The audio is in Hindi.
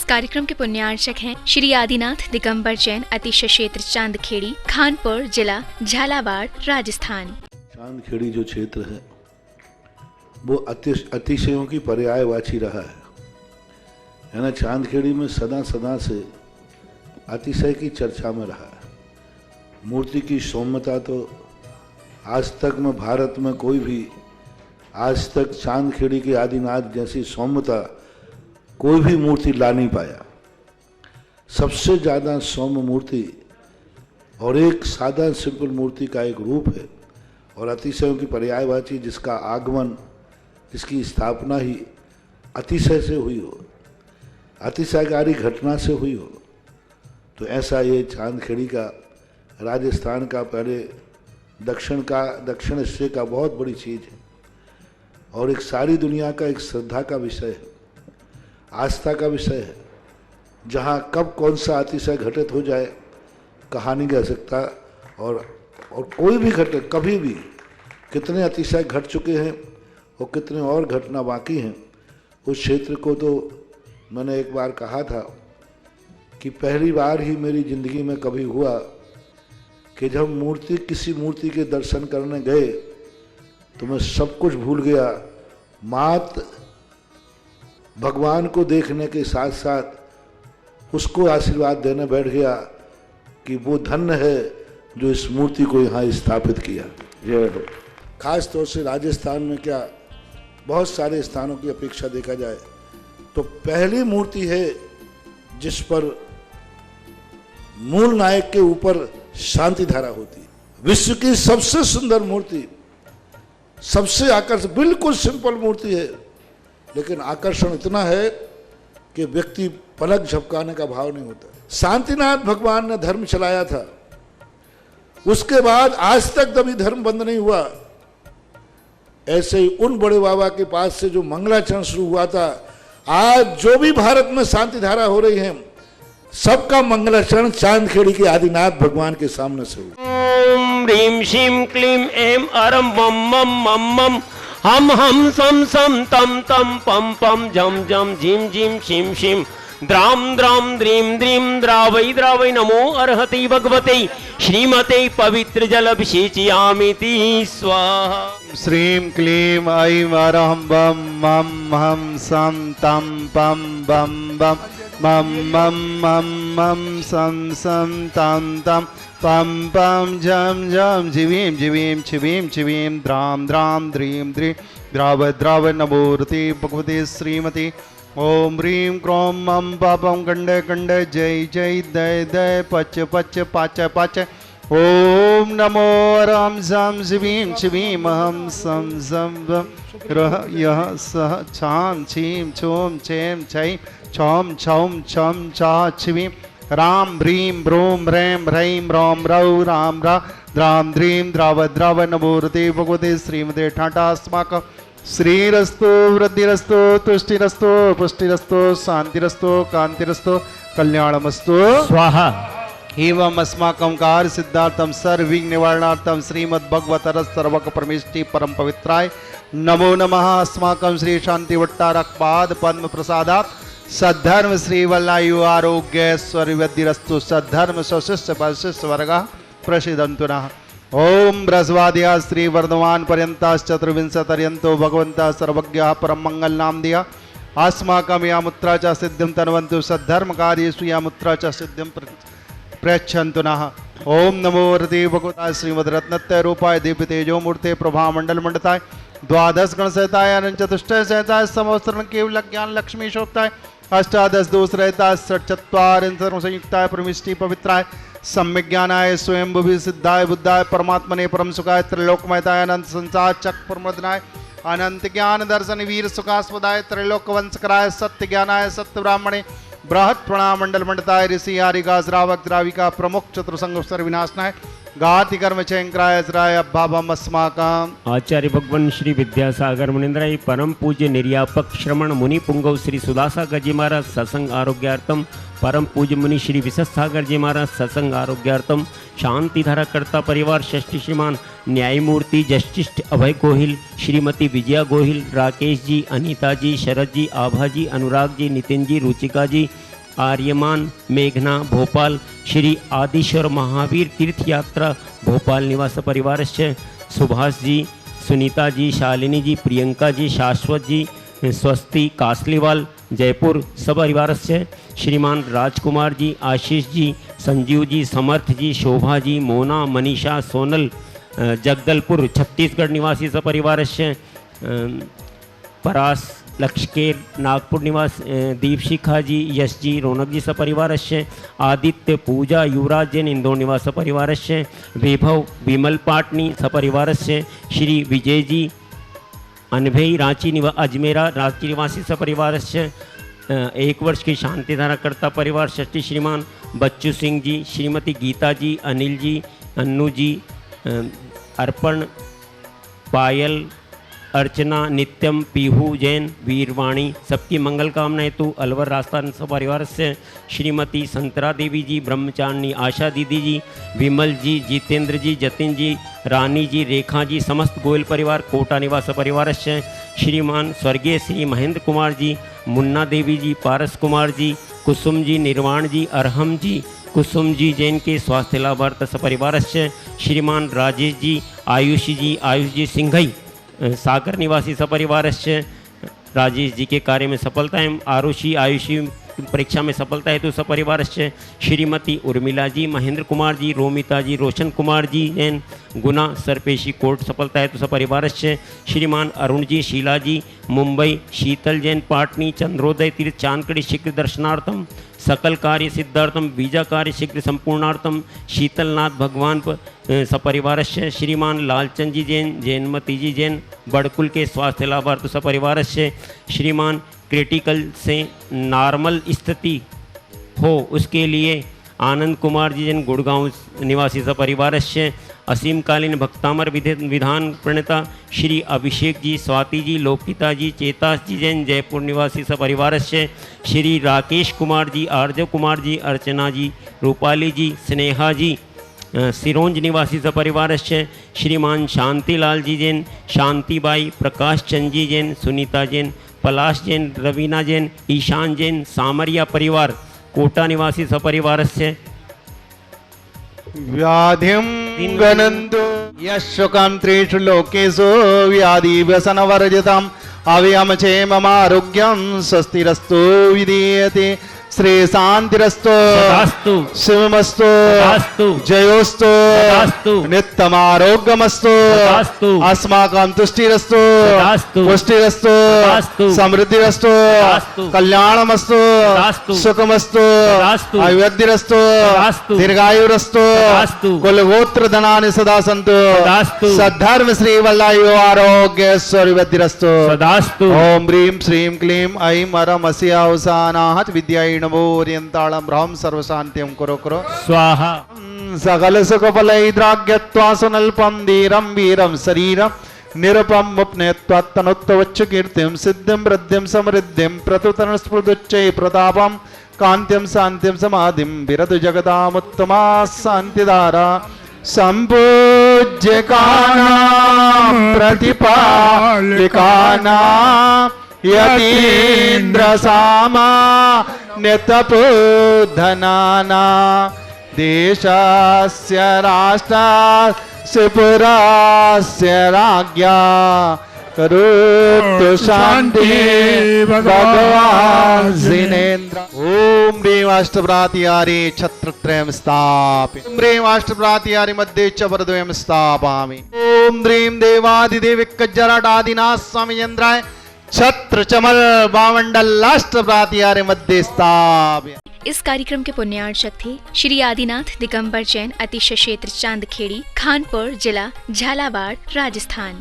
कार्यक्रम के पुण्यार्चक हैं श्री आदिनाथ दिगंबर जैन अतिशय क्षेत्र चांदखेड़ी, खानपुर जिला, झालावाड़, राजस्थान। चांदखेड़ी जो क्षेत्र है वो अतिशयों की पर्यायवाची रहा है ना। चांदखेड़ी में सदा से अतिशय की चर्चा में रहा है। मूर्ति की सौम्यता तो आज तक में भारत में कोई भी आज तक चांदखेड़ी के आदिनाथ जैसी सौम्यता कोई भी मूर्ति ला नहीं पाया। सबसे ज़्यादा सौम्य मूर्ति और एक सादा सिंपल मूर्ति का एक रूप है और अतिशयों की पर्यायवाची जिसका आगमन, जिसकी स्थापना ही अतिशय से हुई हो, अतिशयकारी घटना से हुई हो, तो ऐसा ये चांदखेड़ी का राजस्थान का पहले दक्षिण हिस्से का बहुत बड़ी चीज़ है और एक सारी दुनिया का एक श्रद्धा का विषय है, आस्था का विषय है। जहाँ कब कौन सा अतिशय घटित हो जाए कहा नहीं जा सकता और कोई भी घटना कभी भी कितने अतिशय घट चुके हैं और कितने और घटना बाकी हैं। उस क्षेत्र को तो मैंने एक बार कहा था कि पहली बार ही मेरी ज़िंदगी में कभी हुआ कि जब किसी मूर्ति के दर्शन करने गए तो मैं सब कुछ भूल गया। मात्र भगवान को देखने के साथ साथ उसको आशीर्वाद देने बैठ गया कि वो धन्य है जो इस मूर्ति को यहाँ स्थापित किया। खास तौर से राजस्थान में क्या बहुत सारे स्थानों की अपेक्षा देखा जाए तो पहली मूर्ति है जिस पर मूल नायक के ऊपर शांति धारा होती है। विश्व की सबसे सुंदर मूर्ति, सबसे आकर्षक, बिल्कुल सिंपल मूर्ति है लेकिन आकर्षण इतना है कि व्यक्ति पलक झपकाने का भाव नहीं होता। शांतिनाथ भगवान ने धर्म चलाया था, उसके बाद आज तक कभी धर्म बंद नहीं हुआ। ऐसे ही उन बड़े बाबा के पास से जो मंगलाचरण शुरू हुआ था, आज जो भी भारत में शांति धारा हो रही है सबका मंगलाचरण चांदखेड़ी के आदिनाथ भगवान के सामने से हुआ। ओम ह्रीं श्रीं क्लीं ऐं अरं मम मम मम मम हम सम सम तम तम पम पम झम झम झीम झीम शिम शिम द्राम द्राम द्रीम द्रीम द्रावै नमो अर्हति भगवते श्रीमते पवित्र जल अभिषेचयामिति स्वाहा। श्रीं क्लीं ऐं अरहं बम मम हम सम तम पम बम बम मम मम मम मम सम सम तम तम पम पम झम झम झिवीं झिवीं छिवीं छिवीं द्राम द्राम द्रीं द्रीं द्राव नमोर्ति भगवते श्रीमती। ओम ह्रीं क्रों मम पापम कंडे कंडे जय जय दय दय पच पच पाच पाच। ओम नमो राम सम शिवीं शिवीं हम सम सम रह यह सह छाम छीम छोम छेम छै छौम छौम छम छा छिवीं राम ह्रीं ब्रूं ह्रैं ह्रैं रौम रौ राम रा द्राम ध्रीं द्राव नमोर्ति भगवते श्रीमते ठाटास्माक। श्रीरस्तु वृद्धिरस्तु तुष्टिरस्तु पुष्टिरस्तु शांतिरस्तु कांतिरस्तु कल्याणमस्तु स्वाहा। एवं अस्माकं कार्य सिद्धार्थम सर्वविघ्न निवारणार्थम श्रीमद् भगवतरस् सर्वक परमेष्टि परम पवित्राय नमो नमः। अस्माकं श्री शांति वट्टारक पाद पद्म प्रसादात् सद्धर्म श्री वल्लायु आरोग्य ऐश्वर्यवृद्धिरस्तु सद्धर्म स्वशिष्य परशिष्य वर्गः प्रसिद्धन्तु नः। ओम बृहस्पत्या श्री वर्धमान पर्यंताश्चतुर्विंशपर्यंतो भगवन्तः सर्वज्ञः परम मंगल नाम दिया। अस्माकं या मुद्रा च सिद्धिं तन्वन्तु सद्धर्म कार्येषु या मुद्रा च सिद्धिं प्रयच्छन्तु नः। ओम नमो रति भगवताय श्रीमद् रत्नत्रय रूपाय दिव्य तेजो मूर्ते प्रभा मंडल मंडताय द्वादश गण सहिताय अनंत चतुष्टय सहिताय समवस्त्रण केवल ज्ञान लक्ष्मी शोक्ताय अष्टादश दोष रहताय षट्चत्वारिंशत् सर्व संयुक्ताय परमिष्टि पवित्राय सम्यक ज्ञानाय स्वयंभुवि सिद्धाय बुद्धाय परमात्मने परम सुखाय त्रैलोक्यमयताय अनंत संसार चक प्रमोदनाय अनंत ज्ञान दर्शन वीर सुखास्पदाय त्रैलोक वंशकराय सत्य ज्ञानाय सत्य ब्राह्मणे बृहत् प्रणाम मंडल मंडताय ऋषि आरिका श्रावक द्राविका प्रमुख चतुर्संग विनाशनाय गाति कर्म चयंकराय राय अभावम अस्माकं आचार्य भगवान श्री विद्यासागर मुनीन्द्राय परम पूज्य निर्यापक श्रमण मुनि पुंगव श्री सुदासागर जी महाराज सत्संग आरोग्यार्थम परम पूज्य मुनि श्री विशेषसागर जी महाराज सत्संग आरोग्यार्थम शांतिधारा कर्ता परिवार षष्ठी श्रीमान न्यायमूर्ति जस्टिस अभय गोहिल श्रीमती विजया गोहिल राकेश जी अनीता जी शरद जी आभा जी अनुराग जी नितिन जी रुचिका जी आर्यमान मेघना भोपाल श्री आदिश्वर महावीर तीर्थ यात्रा भोपाल निवास परिवारस्य सुभाष जी सुनीता जी शालिनी जी प्रियंका जी शाश्वत जी स्वस्ति कासलीवाल जयपुर सपरिवारस्य श्रीमान राजकुमार जी आशीष जी संजीव जी समर्थ जी शोभा जी मोना मनीषा सोनल जगदलपुर छत्तीसगढ़ निवासी सपरिवारस्य परास लक्ष्केर नागपुर निवास दीपशिखा जी यश जी रौनक जी सपरिवारस्य आदित्य पूजा युवराज जैन इंदौर निवास सपरिवारस्य वैभव विमल पाटनी सपरिवारस्य श्री विजय जी अनभई रांची अजमेरा रांची निवासी सपरिवारस्य 1 वर्ष की शांति धारा करता परिवार षष्ठी श्रीमान बच्चू सिंह जी श्रीमती गीता जी अनिल जी अन्नू जी अर्पण पायल अर्चना नित्यम पीहू जैन वीरवाणी सबकी मंगल कामना हेतु अलवर राजस्थान परिवार से श्रीमती संतरा देवी जी ब्रह्मचारिणी आशा दीदी जी विमल जी जितेंद्र जी जतिन जी रानी जी रेखा जी समस्त गोयल परिवार कोटा निवास परिवार से श्रीमान स्वर्गीय श्री महेंद्र कुमार जी मुन्ना देवी जी पारस कुमार जी कुसुम जी निर्वाण जी अरहम जी कुसुम जी जैन के स्वास्थ्य लाभार्थ सपरिवार से श्रीमान राजेश जी आयुष जी सिंघई सागर निवासी सपरिवार से राजेश जी के कार्य में सफलता एवं आयुषी परीक्षा में सफलता हेतु सपरिवार से श्रीमती उर्मिला जी महेंद्र कुमार जी रोमिता जी रोशन कुमार जी जैन गुना सरपेशी कोर्ट सफलता हेतु सपरिवार से श्रीमान अरुण जी शीला जी मुंबई शीतल जैन पाटनी चंद्रोदय तीर्थ चांदकड़ी शीघ्र दर्शनार्थम सकल कार्य सिद्धार्थम बीजा कार्य शीघ्र संपूर्णार्थम शीतलनाथ भगवान सपरिवार से श्रीमान लालचंद जी जैन जैनमती जी जैन बड़कुल के स्वास्थ्य लाभार्थ सपरिवार से श्रीमान क्रिटिकल से नॉर्मल स्थिति हो उसके लिए आनंद कुमार जी जैन गुड़गांव निवासी सपरिवार से असीमकालीन भक्तामर विधान प्रणेता श्री अभिषेक जी स्वाति जी लोकिता जी चेतास जी जैन जयपुर निवासी सपरिवार से श्री राकेश कुमार जी आर्जव कुमार जी अर्चना जी रूपाली जी स्नेहा जी सिरोंज निवासी सपरिवार से श्रीमान शांतिलाल जी जैन शांतिबाई प्रकाश चंद जी जैन सुनीता जैन पलाश जैन रवीना जैन ईशान जैन सामरिया परिवार कोटा निवासी सपरिवार से व्याधिं गणन्तु यशोकं त्रिषु लोकेषु व्याधिव्यसनवर्जितम् अव्ययं चेममारोग्यं स्वस्तिरस्तु विधीयते श्री शांतिरस्तु शिवमस्तु जयोस्तु नित्यमारोग्यमस्तु अस्माकं तुष्टिरस्तु पुष्टिरस्तु समृद्धिरस्तु कल्याणमस्तु सुखमस्तु अभिवृद्धिरस्तु दीर्घायुरस्तु कुलगोत्र धनानि सदा सन्तु सद्धर्म श्री वल्लयो आरोग्यैश्वर्यवृद्धिरस्तु ओम ह्रीं श्रीं क्लीं ऐं अरं अस्य अवसानात् विद्यायै नमोरियंताళం ब्रह्म सर्वशांतिं कुरु कुरु स्वाहा सकल सुख फलैद्राग्यत्वा सुनल्पं धीरं वीरं शरीरं निरपं मुप्नेत्वत्तनुत्तवच्च कीर्तिं सिद्धिं वृद्धिं समृद्धिं प्रतुतन स्फुरदुच्चै प्रतापं कान्तिं शान्तिं समाधिं विरतु जगदामुत्तमा शान्तिधारा संपूज्य कानां प्रतिपालिकानां यतीन्द्र सामा नितपुधनाना देशस्य राष्ट्रस्य पुरस्य राज्ञा करोतु शांति भगवान् जिनेन्द्र ओम ह्रीं अष्टभ्रातिहारी छत्रत्रयं स्थापय ओम ह्रीं अष्टभ्रातिहारी मध्ये च वरद्वयं स्थापयामि ओम ह्रीं देवादिदेविकज्जराटादिनाथ स्वामी चंद्राय छत्र चमल वामंडल अष्टभ्रातिहारी मध्य स्थापय। इस कार्यक्रम के पुण्यार्चक थे श्री आदिनाथ दिगंबर जैन अतिशय क्षेत्र चांदखेड़ी खानपुर जिला झालावाड़ राजस्थान।